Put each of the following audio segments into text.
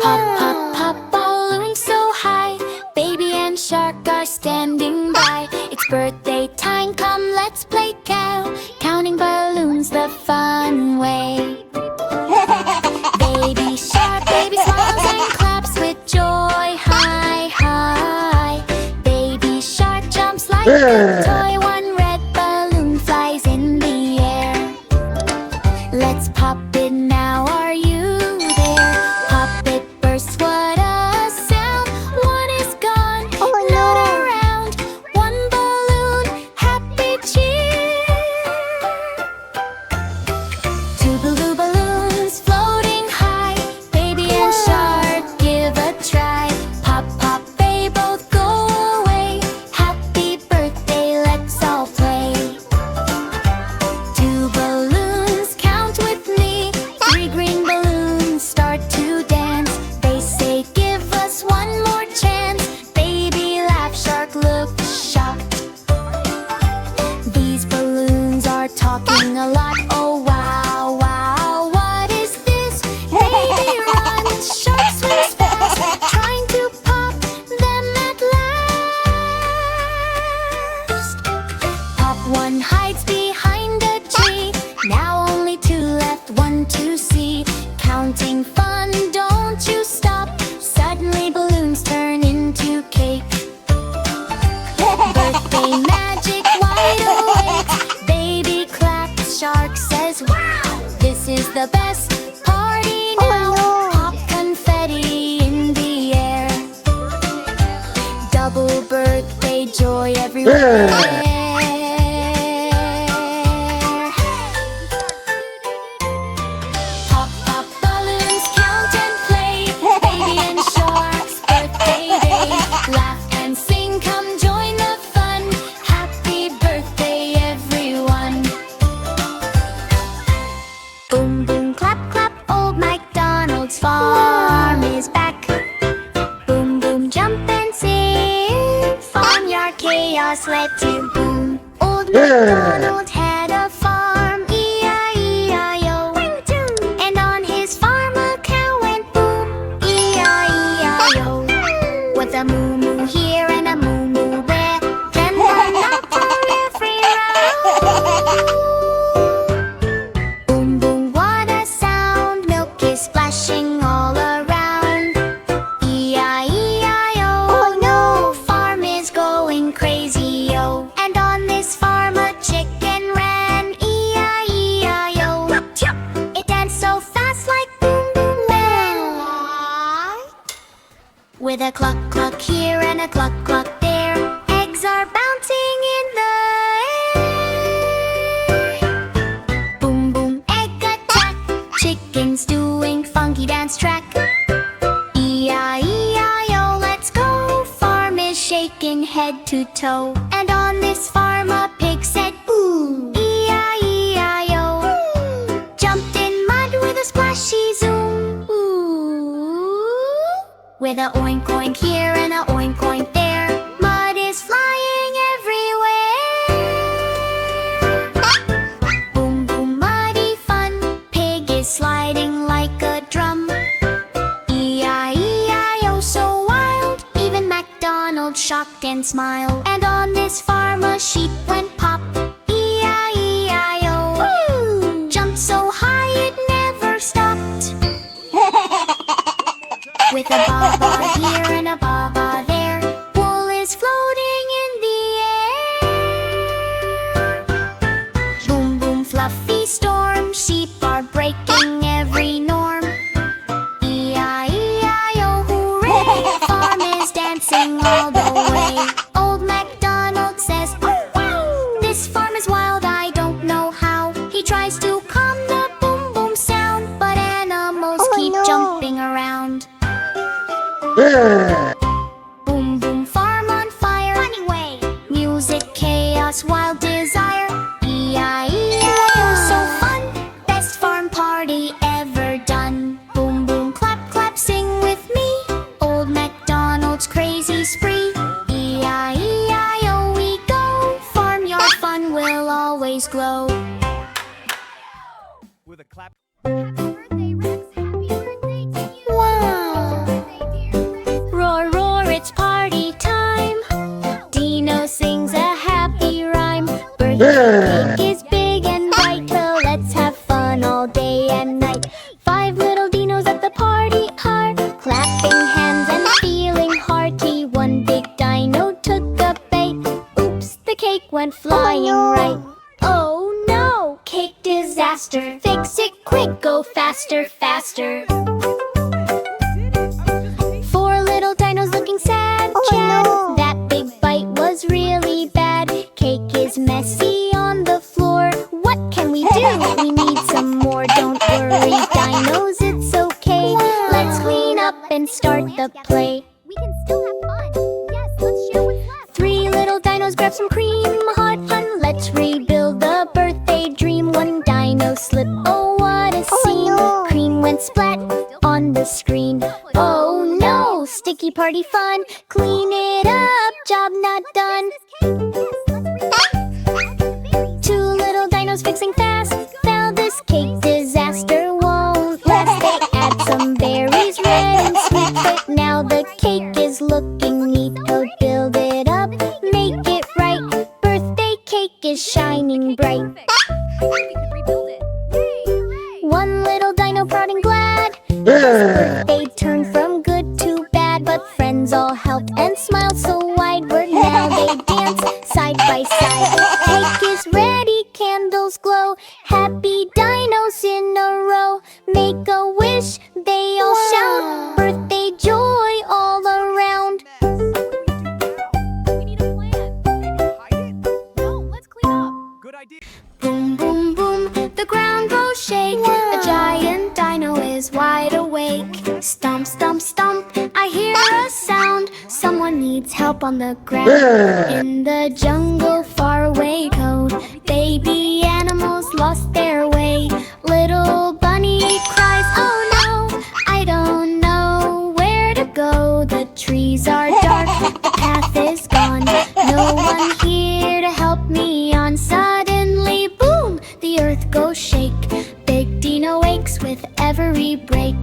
Pop, pop, pop, balloons so high. Baby and shark are standing by. It's birthday time, come let's play counting balloons the fun way. Baby shark, baby smiles and claps with joy. High, high. Baby shark jumps like a toy. One red balloon flies in the air. Let's pop it now, are you there? Pop it burst, what a sound. One is gone, not around. One balloon, happy cheer. Two blue balloons floating high. Baby and shark give a try. Pop, pop, they both go away. Happy birthday, let's all play. Two balloons, count with me. Three green balloons start to dance. They say give us one more chance. Baby laugh, shark look shocked. These balloons are talking a lot. Oh wow, wow, what is this? Baby run, shark swims fast, trying to pop them at last. Pop one hides behind a tree. Now only two left, one to see. Counting fun, don't you stop. Suddenly balloons turn into cake. Birthday magic, wide awake. Baby claps, shark says wow. This is the best party now. Pop confetti in the air. Double birthday joy everywhere. Pop, pop, balloons, count and play. Baby and shark's birthday day. Laugh and sing, come join the fun. Happy birthday, everyone. Boom, boom, clap, clap, old MacDonald's farm is back. Boom, boom, jump and sing. Farmyard chaos led to boom. Old MacDonald had a farm, E-I-E-I-O. And on his farm a cow went boom, E-I-E-I-O. With a moo-moo here and a moo-moo there, then the doctor every round. Boom, boom, what a sound. Milk is splashing all around. E-I-E-I-O. Oh no, farm is going crazy, yo. And on this farm a chicken ran. E-I-E-I-O. It danced so fast like boom, boom, man. With a cluck, cluck here and a cluck, cluck there, eggs are bouncing in the air. Boom, boom, egg attack. Chickens doing funky dance track. E-I-E-I-O, let's go. Farm is shaking head to toe. And on this farm a pig said boo. E-I-E-I-O. Jumped in mud with a splashy zoom. Ooh. With a oink oink here and a oink oink there, mud is flying everywhere. Boom boom, muddy fun. Pig is sliding like a drum. E-I-E-I-O, so wild. Even MacDonald shocked and smiled. And on this farm a sheep went pop. E-I-E-I-O. Jumped so high it never stopped. With a ba-ba here and a ba-ba there, wool is floating in the air. Boom boom, fluffy storm. Sheep are breaking every norm. E-I-E-I-O, hooray. Farm is dancing all the way. Old MacDonald says, oh wow. This farm is wild, I don't know how. He tries to calm the boom boom sound, but animals keep jumping around. Boom boom, farm on fire. Funny way. Music, chaos, wild desire. E-I-E-I-O, so fun. Best farm party ever done. Boom boom, clap clap, sing with me. Old MacDonald's crazy spree. E-I-E-I-O, we go. Farmyard fun will always glow. With a clap. Wow! faster. Fix it quick, go faster, faster. Four little dinos looking sad. Chad, that big bite was really bad. Cake is messy on the floor. What can we do? We need some more. Don't worry, dinos, it's okay. Let's clean up and start the play. We can still have fun. Yes, let's share what's left. Three little dinos grab some cream. Hot fun, let's rebuild the birthday dream. One dino slip, oh what a scene. Cream went splat on the screen. Oh no, sticky party fun. Clean it up, job not done. Two little dinos fixing fast. Found this cake disaster won't last. They add some berries, red and sweet, but now the cake is looking neat. Oh, build it up, make it right. Birthday cake is shining bright. One little dino proud and glad. His birthday turned from good to bad, but friends all helped and smiled so wide. Where now they dance side by side. Cake is ready, candles glow. Happy dinos in a row. Make a wish, they all shout. Birthday joy all around. We need a plan. Maybe hide it? No, let's clean up. Good idea. Boom, boom, boom, the ground will shake. A giant dino is wide awake. Stomp, stomp, stomp, I hear a sound. Someone needs help on the ground. In the jungle far away cold, baby animals lost their way. Little bunny cries, oh no, I don't know where to go. The trees are dark, the path is gone. No one here to help me on. Suddenly, boom, the earth goes shake. Big Dino wakes with every break.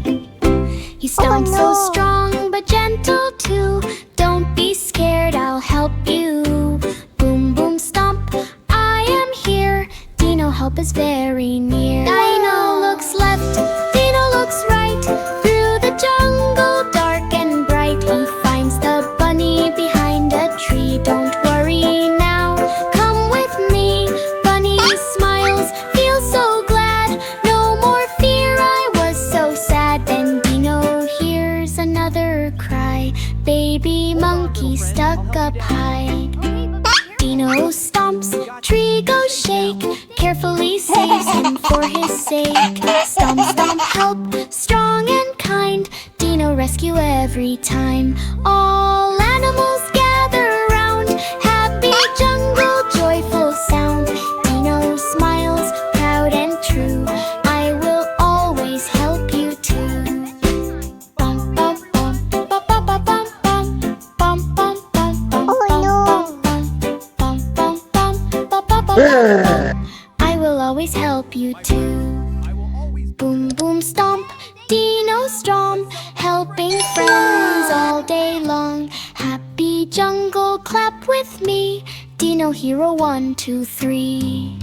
He stomps so strong but gentle too. Don't be scared, I'll help you. Boom, boom, stomp, I am here. Dino help is very near. Dino looks left, Dino looks right. Through the jungle, dark and bright, he finds the bunny behind a tree. Don't worry now, come with me. Bunny smiles, feels so glad. No more fear, I was so sad. Then Dino hears another cry. Baby monkey stuck up high. Dino stomps, tree goes shake. Carefully saves him for his sake. Stomp, stomp, help, strong and kind. Dino rescue every time. All animals gather round. Happy jungle, joyful sound. Dino smiles, proud and true. I will always help you too. Bum, bum, bum, bum, bum, bum, bum, bum, bum, bum, bum, bum, I will always help you too. Boom, boom, stomp, Dino stomp, helping friends all day long. Happy jungle, clap with me. Dino hero 1, 2, 3.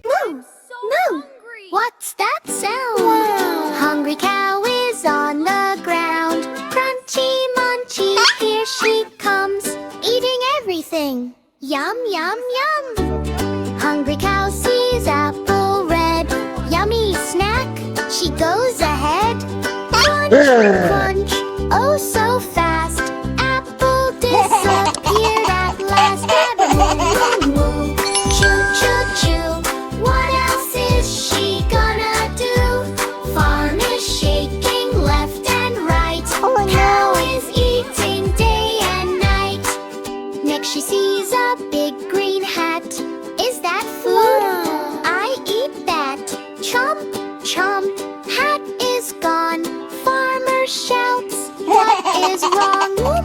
Moo! Moo! What's that sound? Wow. Hungry cow is on the ground. Crunchy munchy, here she comes, eating everything. Yum, yum, yum. Hungry cow sees apple red. Yummy snack, she goes ahead. Crunch, crunch, oh so fast. Apple disappeared at last. Moo, moo, moo. Choo, choo, choo. What else is she gonna do? Farm is shaking left and right. Cow is eating day and night. Next she sees a big green hat. Is that food? I eat that. Chomp, chomp, hat is gone. Farmer shouts, what is wrong? Moo,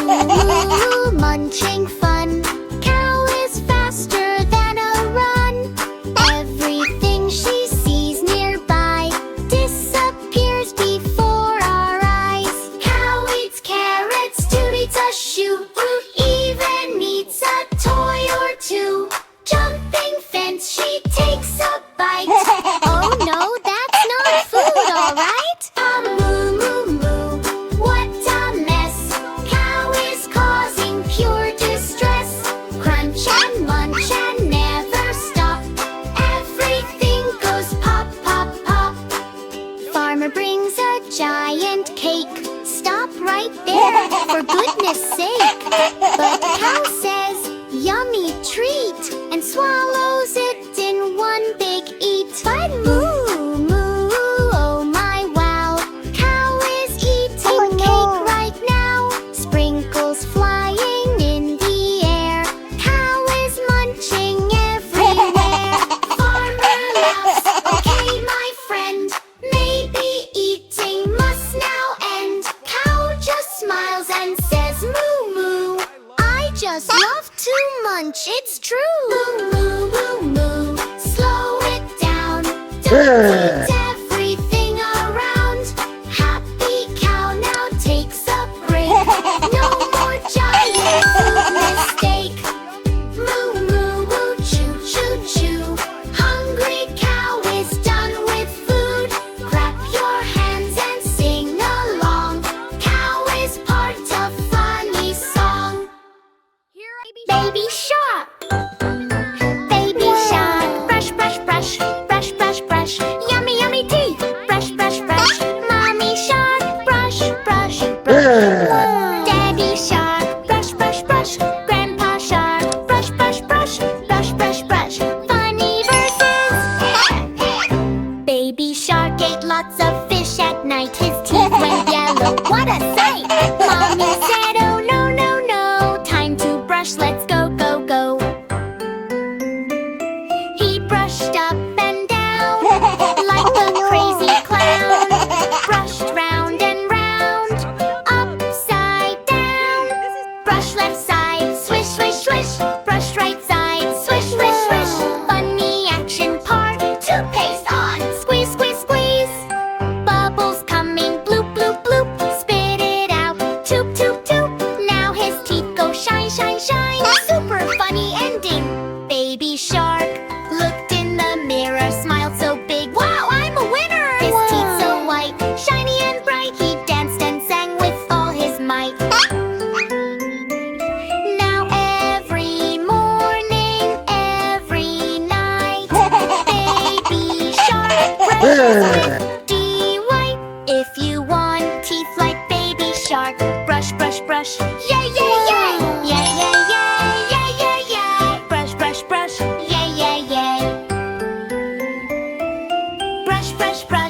moo, moo, munching fun. Cow is faster than a run. Everything she sees nearby disappears before our eyes. Cow eats carrots, Toot eats a shoe, even eats a toy or two. Jumping fence, she takes a bite. Oh no, that's not food, alright? Moo, moo, moo, what a mess. Cow is causing pure distress. farmer brings a giant cake. Stop right there, for goodness sake. But the cow says, yummy treat, and swallows it in one big eat. But moo, moo, oh my wow, cow is eating cake right now. Sprinkles flying in the air, cow is munching everywhere. Farmer laughs, okay my friend, maybe eating must now end. Cow just smiles and says moo moo, I just love to munch, it's true. Moo moo moo moo, slow it down, don't eat everything around. Happy cow now takes a break, no more giant food mistake. Moo moo moo, choo choo choo, hungry cow is done with food. Clap your hands and sing along, cow is part of funny song. Here, Baby shark, baby shark, brush brush brush, brush brush brush, yummy yummy teeth, brush brush brush. Mommy shark, brush brush brush. Daddy shark, brush brush brush. Grandpa shark, brush brush brush, brush brush brush. Funny verses. Baby shark ate lots of fish at night. His teeth went yellow. What a sight! Mommy said, oh no no no, time to brush. Let's go go go. He brushed up and down like a crazy clown. Brushed round and round, upside down. Brush left side, swish swish swish. Brush right side, swish swish swish. Funny action part, toothpaste on, squeeze squeeze squeeze. Bubbles coming, bloop bloop bloop. Spit it out, toop toop toop. Now his teeth go shine shine shine. Super funny ending. Baby shark looked in the mirror, smiled so big. Wow, I'm a winner! His teeth so white, shiny and bright. He danced and sang with all his might. Now every morning, every night, baby shark brushes with delight. If you want teeth like baby shark, brush brush brush. Yay yay yay! Yay yay yay! Yay yay yay! Brush brush brush. Yay yay yay! Brush brush brush.